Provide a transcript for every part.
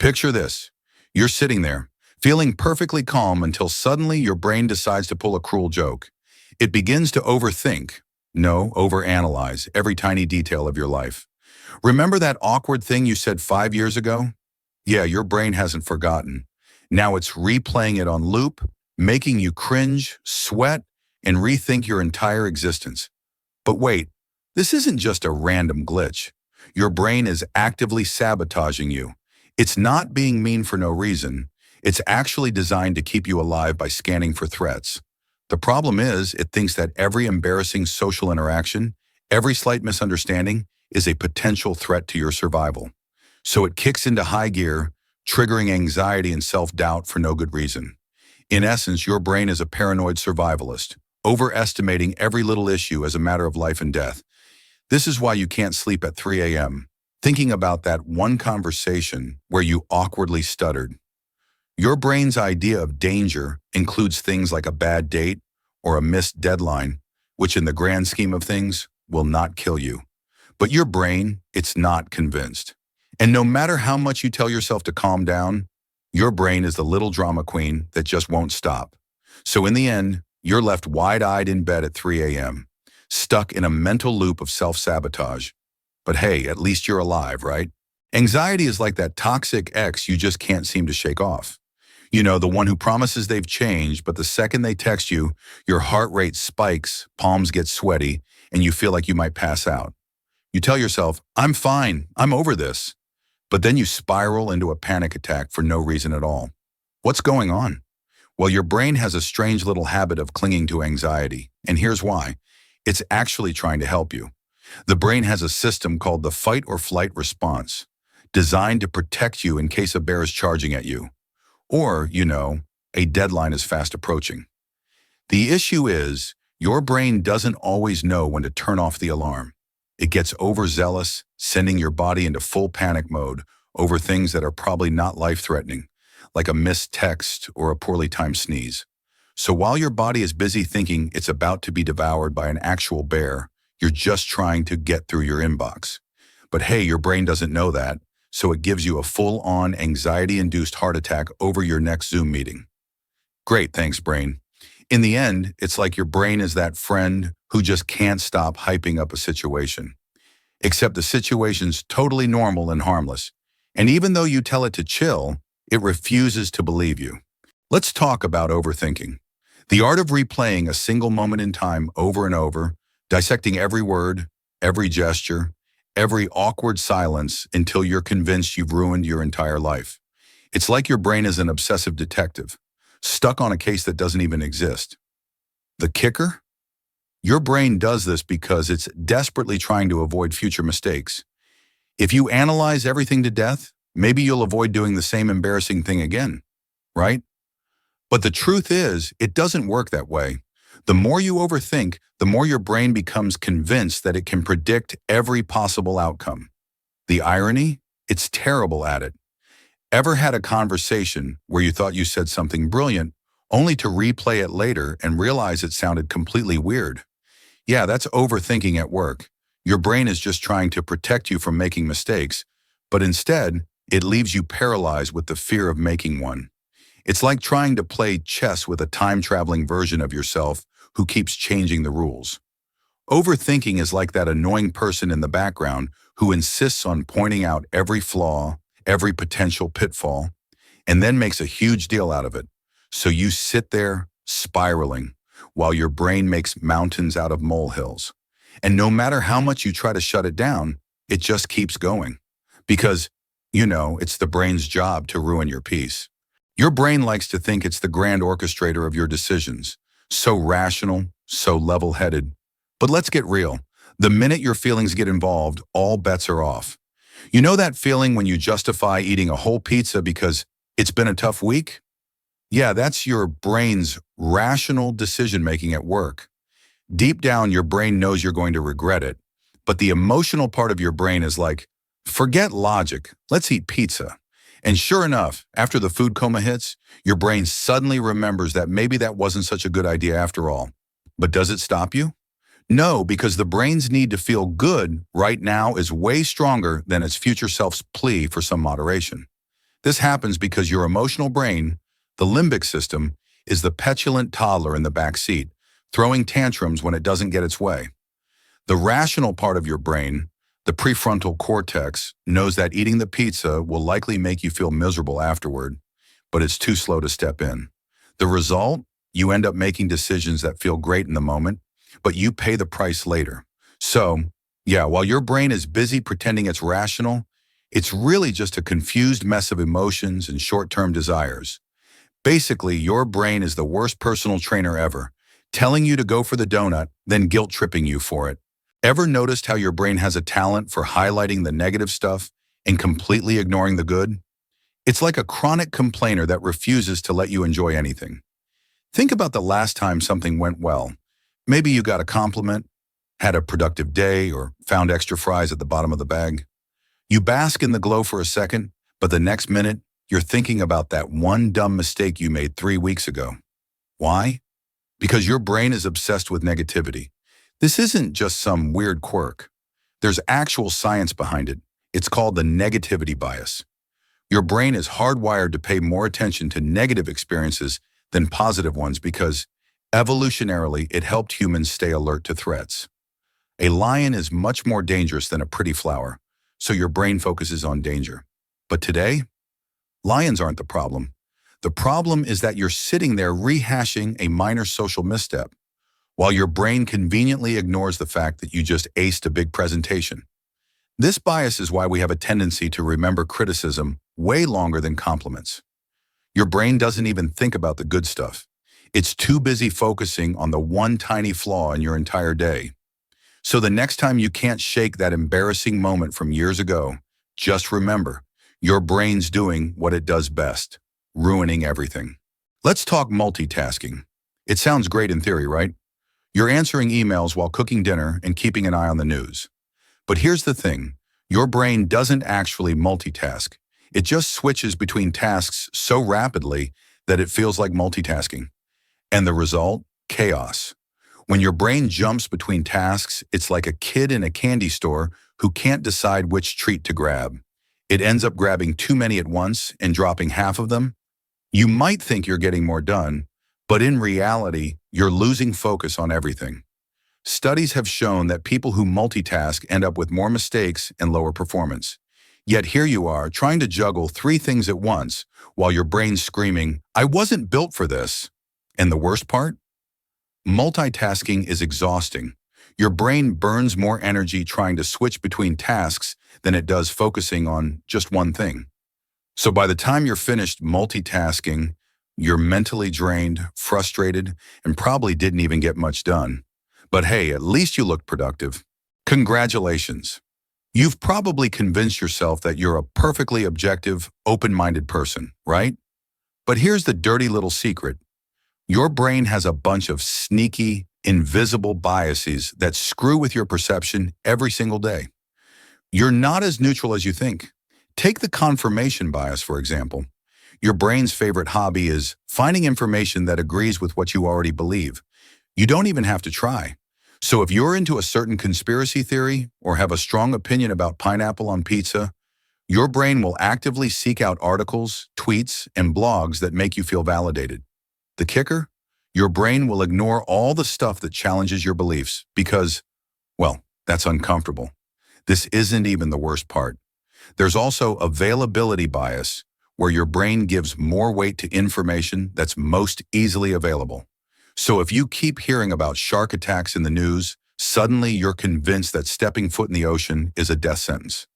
Picture this. You're sitting there, feeling perfectly calm until suddenly your brain decides to pull a cruel joke. It begins to overthink, no, overanalyze every tiny detail of your life. Remember that awkward thing you said 5 years ago? Yeah, your brain hasn't forgotten. Now it's replaying it on loop, making you cringe, sweat, and rethink your entire existence. But wait, this isn't just a random glitch. Your brain is actively sabotaging you. It's not being mean for no reason. It's actually designed to keep you alive by scanning for threats. The problem is, it thinks that every embarrassing social interaction, every slight misunderstanding, is a potential threat to your survival. So it kicks into high gear, triggering anxiety and self-doubt for no good reason. In essence, your brain is a paranoid survivalist, overestimating every little issue as a matter of life and death. This is why you can't sleep at 3 a.m., thinking about that one conversation where you awkwardly stuttered. Your brain's idea of danger includes things like a bad date or a missed deadline, which in the grand scheme of things will not kill you. But your brain, it's not convinced. And no matter how much you tell yourself to calm down, your brain is the little drama queen that just won't stop. So in the end, you're left wide-eyed in bed at 3 a.m., stuck in a mental loop of self-sabotage. But hey, at least you're alive, right? Anxiety is like that toxic ex you just can't seem to shake off. You know, the one who promises they've changed, but the second they text you, your heart rate spikes, palms get sweaty, and you feel like you might pass out. You tell yourself, I'm fine, I'm over this. But then you spiral into a panic attack for no reason at all. What's going on? Well, your brain has a strange little habit of clinging to anxiety, and here's why. It's actually trying to help you. The brain has a system called the fight or flight response, designed to protect you in case a bear is charging at you. Or, a deadline is fast approaching. The issue is, your brain doesn't always know when to turn off the alarm. It gets overzealous, sending your body into full panic mode over things that are probably not life-threatening, like a missed text or a poorly timed sneeze. So while your body is busy thinking it's about to be devoured by an actual bear, you're just trying to get through your inbox. But hey, your brain doesn't know that, so it gives you a full-on anxiety-induced heart attack over your next Zoom meeting. Great, thanks, brain. In the end, it's like your brain is that friend who just can't stop hyping up a situation. Except the situation's totally normal and harmless. And even though you tell it to chill, it refuses to believe you. Let's talk about overthinking. The art of replaying a single moment in time over and over, dissecting every word, every gesture, every awkward silence until you're convinced you've ruined your entire life. It's like your brain is an obsessive detective, stuck on a case that doesn't even exist. The kicker? Your brain does this because it's desperately trying to avoid future mistakes. If you analyze everything to death, maybe you'll avoid doing the same embarrassing thing again, right? But the truth is, it doesn't work that way. The more you overthink, the more your brain becomes convinced that it can predict every possible outcome. The irony? It's terrible at it. Ever had a conversation where you thought you said something brilliant, only to replay it later and realize it sounded completely weird? Yeah, that's overthinking at work. Your brain is just trying to protect you from making mistakes, but instead, it leaves you paralyzed with the fear of making one. It's like trying to play chess with a time-traveling version of yourself who keeps changing the rules. Overthinking is like that annoying person in the background who insists on pointing out every flaw, every potential pitfall, and then makes a huge deal out of it. So you sit there, spiraling, while your brain makes mountains out of molehills. And no matter how much you try to shut it down, it just keeps going. Because, it's the brain's job to ruin your peace. Your brain likes to think it's the grand orchestrator of your decisions. So rational, so level-headed. But let's get real. The minute your feelings get involved, all bets are off. You know that feeling when you justify eating a whole pizza because it's been a tough week? Yeah, that's your brain's rational decision-making at work. Deep down, your brain knows you're going to regret it, but the emotional part of your brain is like, forget logic, let's eat pizza. And sure enough, after the food coma hits, your brain suddenly remembers that maybe that wasn't such a good idea after all. But does it stop you? No, because the brain's need to feel good right now is way stronger than its future self's plea for some moderation. This happens because your emotional brain, the limbic system, is the petulant toddler in the back seat, throwing tantrums when it doesn't get its way. The rational part of your brain, the prefrontal cortex, knows that eating the pizza will likely make you feel miserable afterward, but it's too slow to step in. The result? You end up making decisions that feel great in the moment, but you pay the price later. So, yeah, while your brain is busy pretending it's rational, it's really just a confused mess of emotions and short-term desires. Basically, your brain is the worst personal trainer ever, telling you to go for the donut, then guilt-tripping you for it. Ever noticed how your brain has a talent for highlighting the negative stuff and completely ignoring the good? It's like a chronic complainer that refuses to let you enjoy anything. Think about the last time something went well. Maybe you got a compliment, had a productive day, or found extra fries at the bottom of the bag. You bask in the glow for a second, but the next minute, you're thinking about that one dumb mistake you made 3 weeks ago. Why? Because your brain is obsessed with negativity. This isn't just some weird quirk. There's actual science behind it. It's called the negativity bias. Your brain is hardwired to pay more attention to negative experiences than positive ones because, evolutionarily, it helped humans stay alert to threats. A lion is much more dangerous than a pretty flower, so your brain focuses on danger. But today, lions aren't the problem. The problem is that you're sitting there rehashing a minor social misstep, while your brain conveniently ignores the fact that you just aced a big presentation. This bias is why we have a tendency to remember criticism way longer than compliments. Your brain doesn't even think about the good stuff. It's too busy focusing on the one tiny flaw in your entire day. So the next time you can't shake that embarrassing moment from years ago, just remember, your brain's doing what it does best, ruining everything. Let's talk multitasking. It sounds great in theory, right? You're answering emails while cooking dinner and keeping an eye on the news. But here's the thing, your brain doesn't actually multitask. It just switches between tasks so rapidly that it feels like multitasking. And the result? Chaos. When your brain jumps between tasks, it's like a kid in a candy store who can't decide which treat to grab. It ends up grabbing too many at once and dropping half of them. You might think you're getting more done, but in reality, you're losing focus on everything. Studies have shown that people who multitask end up with more mistakes and lower performance. Yet here you are, trying to juggle 3 things at once, while your brain's screaming, "I wasn't built for this." And the worst part? Multitasking is exhausting. Your brain burns more energy trying to switch between tasks than it does focusing on just one thing. So by the time you're finished multitasking, you're mentally drained, frustrated, and probably didn't even get much done. But hey, at least you looked productive. Congratulations. You've probably convinced yourself that you're a perfectly objective, open-minded person, right? But here's the dirty little secret. Your brain has a bunch of sneaky, invisible biases that screw with your perception every single day. You're not as neutral as you think. Take the confirmation bias, for example. Your brain's favorite hobby is finding information that agrees with what you already believe. You don't even have to try. So if you're into a certain conspiracy theory or have a strong opinion about pineapple on pizza, your brain will actively seek out articles, tweets, and blogs that make you feel validated. The kicker? Your brain will ignore all the stuff that challenges your beliefs because, well, that's uncomfortable. This isn't even the worst part. There's also availability bias, where your brain gives more weight to information that's most easily available. So if you keep hearing about shark attacks in the news, suddenly you're convinced that stepping foot in the ocean is a death sentence.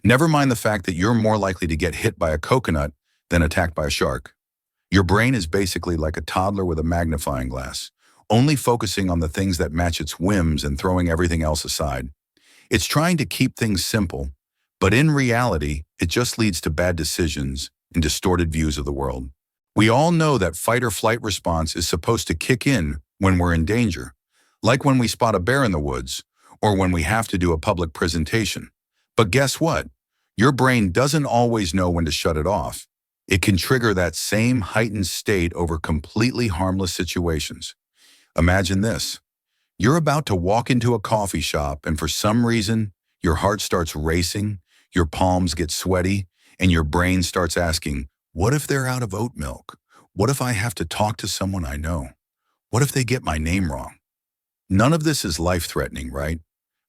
Never mind the fact that you're more likely to get hit by a coconut than attacked by a shark. Your brain is basically like a toddler with a magnifying glass, only focusing on the things that match its whims and throwing everything else aside. It's trying to keep things simple, but in reality, it just leads to bad decisions and distorted views of the world. We all know that fight or flight response is supposed to kick in when we're in danger, like when we spot a bear in the woods or when we have to do a public presentation. But guess what? Your brain doesn't always know when to shut it off. It can trigger that same heightened state over completely harmless situations. Imagine this. You're about to walk into a coffee shop and for some reason, your heart starts racing, your palms get sweaty, and your brain starts asking, what if they're out of oat milk? What if I have to talk to someone I know? What if they get my name wrong? None of this is life-threatening, right?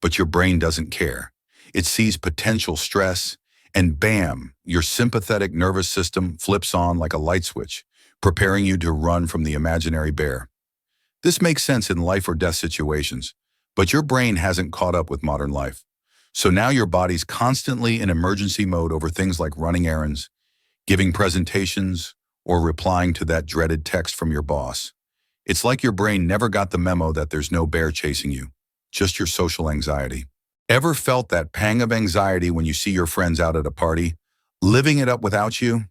But your brain doesn't care. It sees potential stress, and bam, your sympathetic nervous system flips on like a light switch, preparing you to run from the imaginary bear. This makes sense in life or death situations, but your brain hasn't caught up with modern life. So now your body's constantly in emergency mode over things like running errands, giving presentations, or replying to that dreaded text from your boss. It's like your brain never got the memo that there's no bear chasing you, just your social anxiety. Ever felt that pang of anxiety when you see your friends out at a party, living it up without you?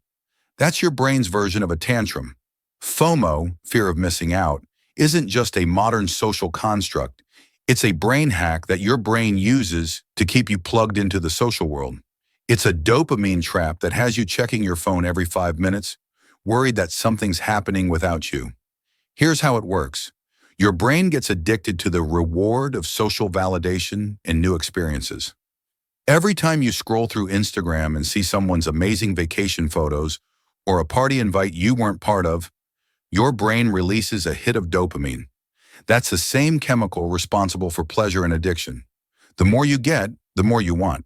That's your brain's version of a tantrum. FOMO, fear of missing out, isn't just a modern social construct. It's a brain hack that your brain uses to keep you plugged into the social world. It's a dopamine trap that has you checking your phone every 5 minutes, worried that something's happening without you. Here's how it works. Your brain gets addicted to the reward of social validation and new experiences. Every time you scroll through Instagram and see someone's amazing vacation photos or a party invite you weren't part of, your brain releases a hit of dopamine. That's the same chemical responsible for pleasure and addiction. The more you get, the more you want.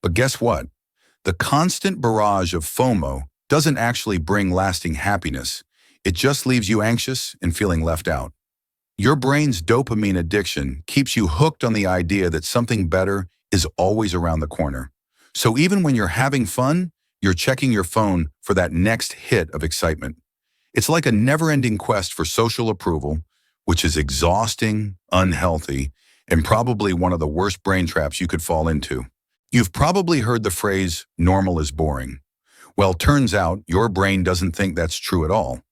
But guess what? The constant barrage of FOMO doesn't actually bring lasting happiness. It just leaves you anxious and feeling left out. Your brain's dopamine addiction keeps you hooked on the idea that something better is always around the corner. So even when you're having fun, you're checking your phone for that next hit of excitement. It's like a never-ending quest for social approval, which is exhausting, unhealthy, and probably one of the worst brain traps you could fall into. You've probably heard the phrase, normal is boring. Well, turns out your brain doesn't think that's true at all.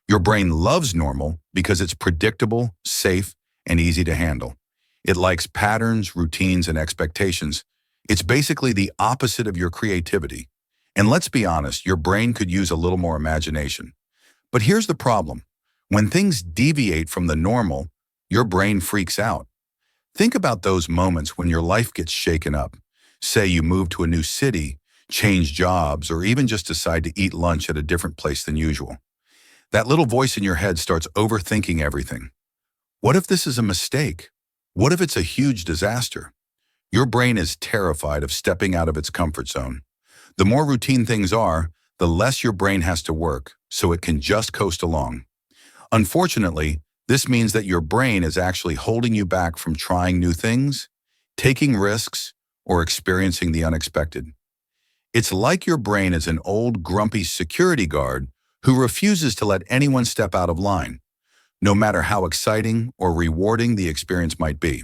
Your brain loves normal because it's predictable, safe, and easy to handle. It likes patterns, routines, and expectations. It's basically the opposite of your creativity. And let's be honest, your brain could use a little more imagination. But here's the problem. When things deviate from the normal, your brain freaks out. Think about those moments when your life gets shaken up. Say you move to a new city, change jobs, or even just decide to eat lunch at a different place than usual. That little voice in your head starts overthinking everything. What if this is a mistake? What if it's a huge disaster? Your brain is terrified of stepping out of its comfort zone. The more routine things are, the less your brain has to work, so it can just coast along. Unfortunately, this means that your brain is actually holding you back from trying new things, taking risks, or experiencing the unexpected. It's like your brain is an old, grumpy security guard who refuses to let anyone step out of line, no matter how exciting or rewarding the experience might be.